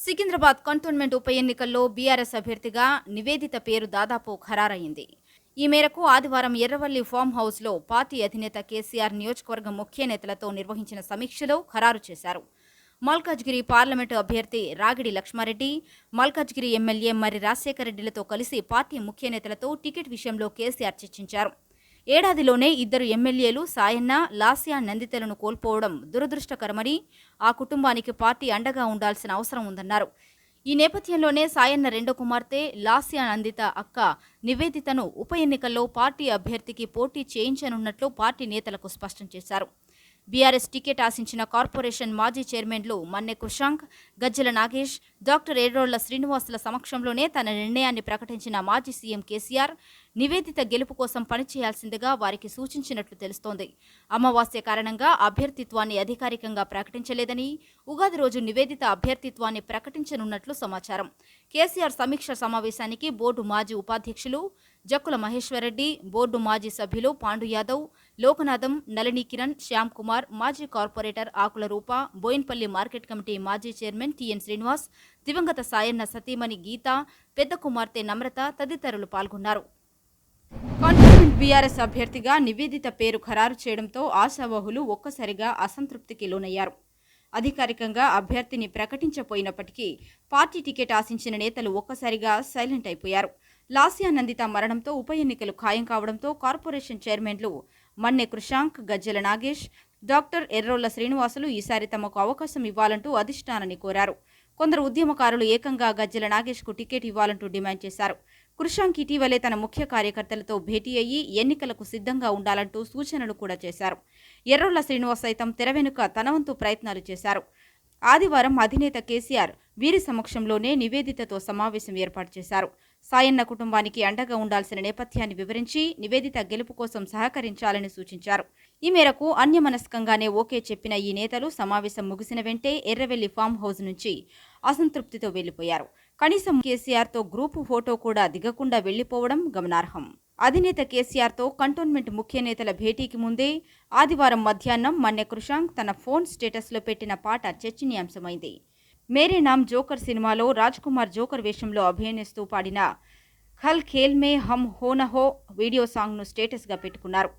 Secunderabad cantonment ఉప ఎన్నికల్లో BRS అభ్యర్థిగా నివేదిత పేరు దాదాపు ఖరారయింది. ఈ మేరకు ఆదివారం ఎర్రవల్లి ఫామ్ హౌస్లో పార్టీ అధినేత కేసీఆర్ నియోజకవర్గం ముఖ్య నేతలతో నిర్వహించిన సమీక్షలో ఖరారు చేశారు. మల్కాజ్గిరి పార్లమెంటు అభ్యర్థి రాగిడి లక్ష్మారెడ్డి, మల్కాజ్గిరి ఎమ్మెల్యే మర్రి రాజశేఖర రెడ్డిలతో కలిసి పార్టీ ముఖ్య నేతలతో టికెట్ విషయంలో కేసీఆర్ చర్చించారు. ఏడాదిలోనే ఇద్దరు ఎమ్మెల్యేలు సాయన్న, లాస్యా నందితలను కోల్పోవడం దురదృష్టకరమని, ఆ కుటుంబానికి పార్టీ అండగా ఉండాల్సిన అవసరం ఉందన్నారు. ఈ నేపథ్యంలోనే సాయన్న రెండో కుమార్తె లాస్యా నందిత అక్క నివేదితను ఉప ఎన్నికల్లో పార్టీ అభ్యర్థికి పోటీ చేయించనున్నట్లు పార్టీ నేతలకు స్పష్టం చేశారు. బీఆర్ఎస్ టికెట్ ఆశించిన కార్పొరేషన్ మాజీ చైర్మన్లు మన్నె కృషాంక్, గజ్జల నాగేష్, డాక్టర్ ఎర్రోళ్ల శ్రీనివాసుల సమక్షంలోనే తన నిర్ణయాన్ని ప్రకటించిన మాజీ సీఎం కేసీఆర్ నివేదిత గెలుపు కోసం పనిచేయాల్సిందిగా వారికి సూచించినట్లు తెలుస్తోంది. అమావాస్య కారణంగా అభ్యర్థిత్వాన్ని అధికారికంగా ప్రకటించలేదని, ఉగాది రోజు నివేదిత అభ్యర్థిత్వాన్ని ప్రకటించనున్నట్లు సమాచారం. కేసీఆర్ సమీక్ష సమావేశానికి బోర్డు మాజీ ఉపాధ్యక్షులు జక్కుల మహేశ్వరరెడ్డి, బోర్డు మాజీ సభ్యులు పాండు యాదవ్, లోకనాథం, నళిని కిరణ్, శ్యామ్ కుమార్, మాజీ కార్పొరేటర్ ఆకుల రూప, బోయిన్పల్లి మార్కెట్ కమిటీ మాజీ చైర్మన్ టీఎన్ శ్రీనివాస్, దివంగత సాయన్న సతీమణి గీత, పెద్ద కుమార్తె నమ్రత తదితరులు పాల్గొన్నారు. కంటోన్మెంట్ బీఆర్ఎస్ అభ్యర్థిగా నివేదిత పేరు ఖరారు చేయడంతో ఆశావహులు ఒక్కసారిగా అసంతృప్తికి లోనయ్యారు. అధికారికంగా అభ్యర్థిని ప్రకటించపోయినప్పటికీ పార్టీ టికెట్ ఆశించిన నేతలు ఒక్కసారిగా సైలెంట్ అయిపోయారు. లాస్యా నందిత మరణంతో ఉప ఎన్నికలు ఖాయం కావడంతో కార్పొరేషన్ చైర్మన్లు మన్నె కృషాంక్, గజ్జల నాగేష్, డాక్టర్ ఎర్రోళ్ల శ్రీనివాసులు ఈసారి తమకు అవకాశం ఇవ్వాలంటూ అధిష్టానాన్ని కోరారు. కొందరు ఉద్యమకారులు ఏకంగా గజ్జల నాగేష్కు టికెట్ ఇవ్వాలంటూ డిమాండ్ చేశారు. కృషాంక్ ఇటీవలే తన ముఖ్య కార్యకర్తలతో భేటీ అయ్యి ఎన్నికలకు సిద్ధంగా ఉండాలంటూ సూచనలు కూడా చేశారు. ఎర్రోళ్ల శ్రీనివాస్ సైతం తెర వెనుక తన వంతు ప్రయత్నాలు చేశారు. ఆదివారం అధినేత కేసీఆర్ వీరి సమక్షంలోనే నివేదితతో సమావేశం ఏర్పాటు చేశారు. సాయన్న కుటుంబానికి అండగా ఉండాల్సిన నేపథ్యాన్ని వివరించి నివేదిత గెలుపు కోసం సహకరించాలని సూచించారు. ఈ మేరకు అన్యమనస్కంగానే ఓకే చెప్పిన ఈ నేతలు సమావేశం ముగిసిన వెంటే ఎర్రవెల్లి ఫామ్ హౌస్ నుంచి అసంతృప్తితో వెళ్లిపోయారు. కనీసం కేసీఆర్తో గ్రూపు ఫోటో కూడా దిగకుండా వెళ్లిపోవడం గమనార్హం. అధినేత కేసీఆర్తో కంటోన్మెంట్ ముఖ్య నేతల భేటీకి ముందే ఆదివారం మధ్యాహ్నం మన్నె కృషాంక్ తన ఫోన్ స్టేటస్లో పెట్టిన పాట చర్చనీయాంశమైంది. మేరే నామ్ జోకర్ సినిమాలో రాజ్ కుమార్ జోకర్ వేషంలో అభినయిస్తూ పాడిన ఖల్ ఖేల్ మే హమ్ హో న హో వీడియో సాంగ్ను స్టేటస్గా పెట్టుకున్నారు.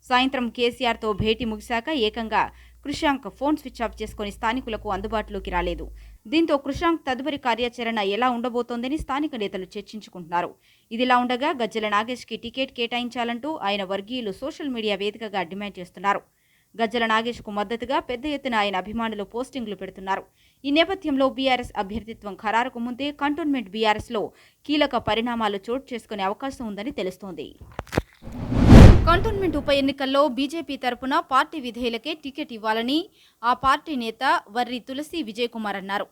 సాయంత్రం కేసీఆర్తో భేటీ ముగిశాక ఏకంగా కృషాంక్ ఫోన్ స్విచ్ ఆఫ్ చేసుకుని స్థానికులకు అందుబాటులోకి రాలేదు. దీంతో కృషాంక్ తదుపరి కార్యాచరణ ఎలా ఉండబోతోందని స్థానిక నేతలు చర్చించుకుంటున్నారు. ఇదిలా ఉండగా గజ్జల నాగేష్కి టికెట్ కేటాయించాలంటూ ఆయన వర్గీయులు సోషల్ మీడియా వేదికగా డిమాండ్ చేస్తున్నారు. గజ్జల నాగేష్కు మద్దతుగా పెద్ద ఎత్తున ఆయన అభిమానులు పోస్టింగ్లు పెడుతున్నారు. ఈ నేపథ్యంలో బీఆర్ఎస్ అభ్యర్థిత్వం ఖరారుకు ముందే కంటోన్మెంట్ బీఆర్ఎస్లో కీలక పరిణామాలు చోటు చేసుకునే అవకాశం ఉందని తెలుస్తోంది. కంటోన్మెంట్ ఉప ఎన్నికల్లో బీజేపీ తరపున పార్టీ విధేయులకే టికెట్ ఇవ్వాలని ఆ పార్టీ నేత వర్రి తులసి విజయ్ కుమార్ అన్నారు.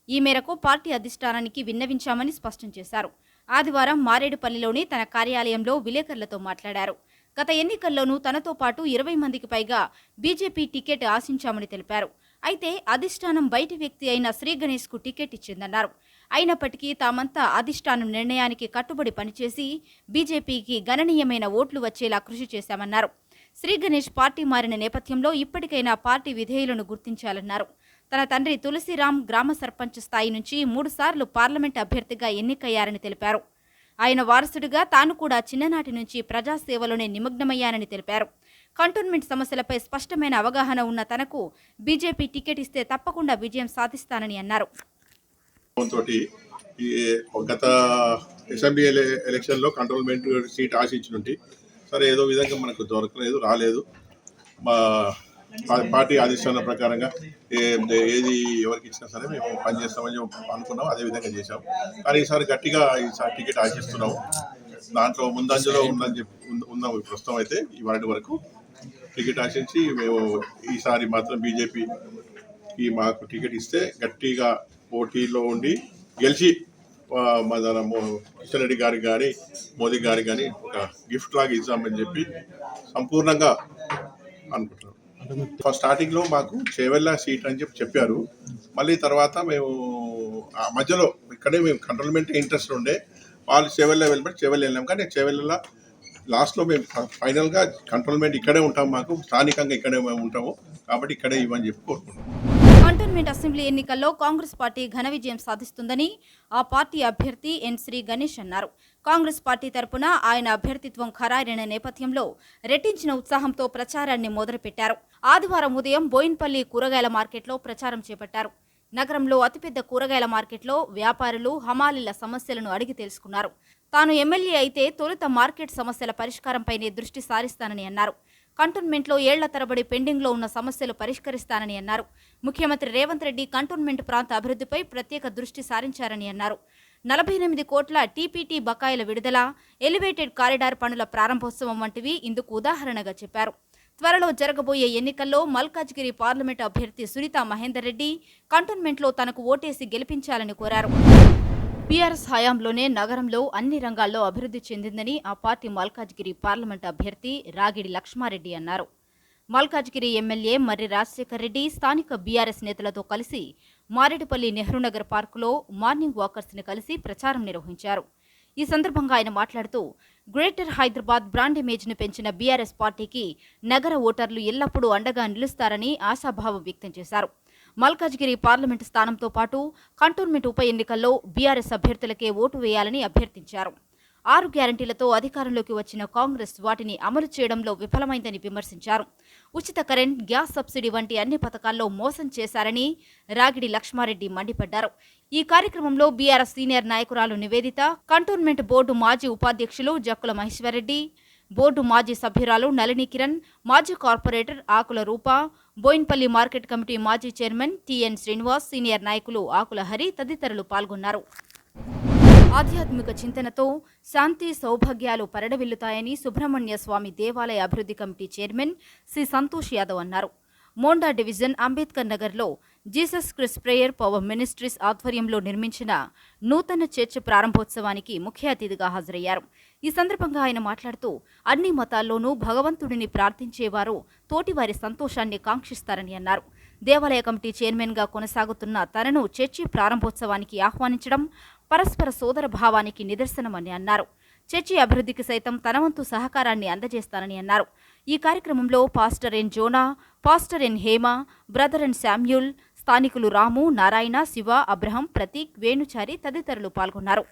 ఈ మేరకు పార్టీ అధిష్టానానికి విన్నవించామని స్పష్టం చేశారు. ఆదివారం మారేడుపల్లిలోని తన కార్యాలయంలో విలేకరులతో మాట్లాడారు. గత ఎన్నికల్లోనూ తనతో పాటు 20 మందికి పైగా బీజేపీ టికెట్ ఆశించామని తెలిపారు. అయితే అధిష్టానం బయటి వ్యక్తి అయిన శ్రీ గణేష్కు టికెట్ ఇచ్చిందన్నారు. అయినప్పటికీ తామంతా అధిష్టానం నిర్ణయానికి కట్టుబడి పనిచేసి బీజేపీకి గణనీయమైన ఓట్లు వచ్చేలా కృషి చేశామన్నారు. శ్రీ గణేష్ పార్టీ మారిన నేపథ్యంలో ఇప్పటికైనా పార్టీ విధేయులను గుర్తించాలన్నారు. తన తండ్రి తులసిరాం గ్రామ సర్పంచ్ స్థాయి నుంచి 3 సార్లు పార్లమెంట్ అభ్యర్థిగా ఎన్నికయ్యారని తెలిపారు. ఆయన వారసుడిగా తాను కూడా చిన్ననాటి నుంచి ప్రజాసేవలోనే నిమగ్నమయ్యానని తెలిపారు. కంటోన్మెంట్ సమస్యలపై స్పష్టమైన అవగాహన ఉన్న తనకు బీజేపీ టికెట్ ఇస్తే తప్పకుండా విజయం సాధిస్తానని అన్నారు. గత అసెంబ్లీ ఎలక్షన్లో కంటోన్మెంట్ సీట్ ఆశించినుంటి, సరే ఏదో విధంగా మనకు దొరకలేదు, రాలేదు. మా పార్టీ ఆదేశాల ప్రకారంగా ఏది ఎవరికి ఇచ్చినా సరే మేము పనిచేస్తామని అనుకున్నాం, అదేవిధంగా చేసాం. కానీ ఈసారి గట్టిగా టికెట్ ఆశిస్తున్నాము. దాంట్లో ముందంజలో ఉన్నాము. ప్రస్తుతం అయితే ఇవాటి వరకు టికెట్ ఆశించి మేము ఈసారి మాత్రం బీజేపీకి మాకు టికెట్ ఇస్తే గట్టిగా పోటీలో ఉండి గెలిచి మన కిషన్ రెడ్డి గారికి కానీ మోదీ గారికి కానీ ఒక గిఫ్ట్ లాగా ఇద్దామని చెప్పి సంపూర్ణంగా అనుకుంటున్నాం. ఫస్ట్ స్టార్టింగ్లో మాకు చేవెళ్ళ సీట్ అని చెప్పారు. మళ్ళీ తర్వాత మేము మధ్యలో ఇక్కడే మేము కంట్రోల్మెంట్ ఇంట్రెస్ట్ ఉండే వాళ్ళు చేవెళ్ళ వెళ్ళినప్పుడు చేవెళ్ళ వెళ్ళాం. కానీ చేవెళ్ళ లాస్ట్లో మేము ఫైనల్గా కంట్రోల్మెంట్ ఇక్కడే ఉంటాం, మాకు స్థానికంగా ఇక్కడే మేము ఉంటాము కాబట్టి ఇక్కడే ఇవ్వని చెప్పి కోరుకుంటాం. పార్లమెంట్ అసెంబ్లీ ఎన్నికల్లో కాంగ్రెస్ పార్టీ ఘన విజయం సాధిస్తుందని ఆ పార్టీ అభ్యర్థి ఎన్ శ్రీ గణేష్ అన్నారు. కాంగ్రెస్ పార్టీ తరపున ఆయన అభ్యర్థిత్వం ఖరారైన నేపథ్యంలో రెట్టించిన ఉత్సాహంతో ప్రచారాన్ని మొదలుపెట్టారు. ఆదివారం ఉదయం బోయిన్పల్లి కూరగాయల మార్కెట్లో ప్రచారం చేపట్టారు. నగరంలో అతిపెద్ద కూరగాయల మార్కెట్లో వ్యాపారులు, హమాలీల సమస్యలను అడిగి తెలుసుకున్నారు. తాను ఎమ్మెల్యే అయితే తొలుత మార్కెట్ సమస్యల పరిష్కారంపైనే దృష్టి సారిస్తానని అన్నారు. కంటోన్మెంట్లో ఏళ్ల తరబడి పెండింగ్లో ఉన్న సమస్యలు పరిష్కరిస్తానని అన్నారు. ముఖ్యమంత్రి రేవంత్ రెడ్డి కంటోన్మెంట్ ప్రాంత అభివృద్ధిపై ప్రత్యేక దృష్టి సారించారని అన్నారు. 48 కోట్ల టీపీటీ బకాయిల విడుదల, ఎలివేటెడ్ కారిడార్ పనుల ప్రారంభోత్సవం వంటివి ఇందుకు ఉదాహరణగా చెప్పారు. త్వరలో జరగబోయే ఎన్నికల్లో మల్కాజ్గిరి పార్లమెంటు అభ్యర్థి సునీతా మహేందర్ రెడ్డి కంటోన్మెంట్లో తనకు ఓటేసి గెలిపించాలని కోరారు. బీఆర్ఎస్ హయాంలోనే నగరంలో అన్ని రంగాల్లో అభివృద్ధి చెందిందని ఆ పార్టీ మల్కాజ్గిరి పార్లమెంటు అభ్యర్థి రాగిడి లక్ష్మారెడ్డి అన్నారు. మల్కాజ్గిరి ఎమ్మెల్యే మర్రి రాజశేఖర్ రెడ్డి స్థానిక బీఆర్ఎస్ నేతలతో కలిసి మారేడుపల్లి నెహ్రూనగర్ పార్కులో మార్నింగ్ వాకర్స్ని కలిసి ప్రచారం నిర్వహించారు. ఈ సందర్భంగా ఆయన మాట్లాడుతూ గ్రేటర్ హైదరాబాద్ బ్రాండ్ ఇమేజ్ను పెంచిన బీఆర్ఎస్ పార్టీకి నగర ఓటర్లు ఎల్లప్పుడూ అండగా నిలుస్తారని ఆశాభావం వ్యక్తం చేశారు. మల్కాజ్గిరి పార్లమెంటు స్థానంతో పాటు కంటోన్మెంట్ ఉప ఎన్నికల్లో బీఆర్ఎస్ అభ్యర్థులకే ఓటు వేయాలని అభ్యర్థించారు. 6 గ్యారంటీలతో అధికారంలోకి వచ్చిన కాంగ్రెస్ వాటిని అమలు చేయడంలో విఫలమైందని విమర్శించారు. ఉచిత కరెంట్, గ్యాస్ సబ్సిడీ వంటి అన్ని పథకాల్లో మోసం చేశారని రాగిడి లక్ష్మారెడ్డి మండిపడ్డారు. ఈ కార్యక్రమంలో బీఆర్ఎస్ సీనియర్ నాయకురాలు నివేదిత, కంటోన్మెంట్ బోర్డు మాజీ ఉపాధ్యక్షులు జక్కుల మహేశ్వరరెడ్డి, బోర్డు మాజీ సభ్యురాలు నళిని కిరణ్, మాజీ కార్పొరేటర్ ఆకుల రూప, బోయిన్పల్లి మార్కెట్ కమిటీ మాజీ చైర్మన్ టిఎన్ శ్రీనివాస్, సీనియర్ నాయకులు ఆకుల హరి తదితరులు పాల్గొన్నారు. ఆధ్యాత్మిక చింతనతో శాంతి సౌభాగ్యాలు పరడవిల్లుతాయని సుబ్రహ్మణ్య స్వామి దేవాలయ అభివృద్ధి committee chairman C Santosh Yadav అన్నారు. మోండా డివిజన్ అంబేద్కర్ నగర్లో Jesus Christ prayer power ministries ఆధ్వర్యంలో నిర్మించిన నూతన చర్చ్ ప్రారంభోత్సవానికి ముఖ్య అతిథిగా హాజరయ్యారు. ఈ సందర్భంగా ఆయన మాట్లాడుతూ అన్ని మతాల్లోనూ భగవంతుడిని ప్రార్థించేవారు తోటివారి సంతోషాన్ని కాంక్షిస్తారని అన్నారు. దేవాలయ కమిటీ చైర్మన్గా కొనసాగుతున్న తనను చర్చి ప్రారంభోత్సవానికి ఆహ్వానించడం పరస్పర సోదర భావానికి నిదర్శనమని అన్నారు. చర్చి అభివృద్ధికి సైతం తన వంతు సహకారాన్ని అందజేస్తానని అన్నారు. ఈ కార్యక్రమంలో pastor N Jonah, pastor N Hema, brother N Samuel, స్థానికులు రాము, నారాయణ, శివ, అబ్రహం, ప్రతీక్, వేణుచారి తదితరులు పాల్గొన్నారు.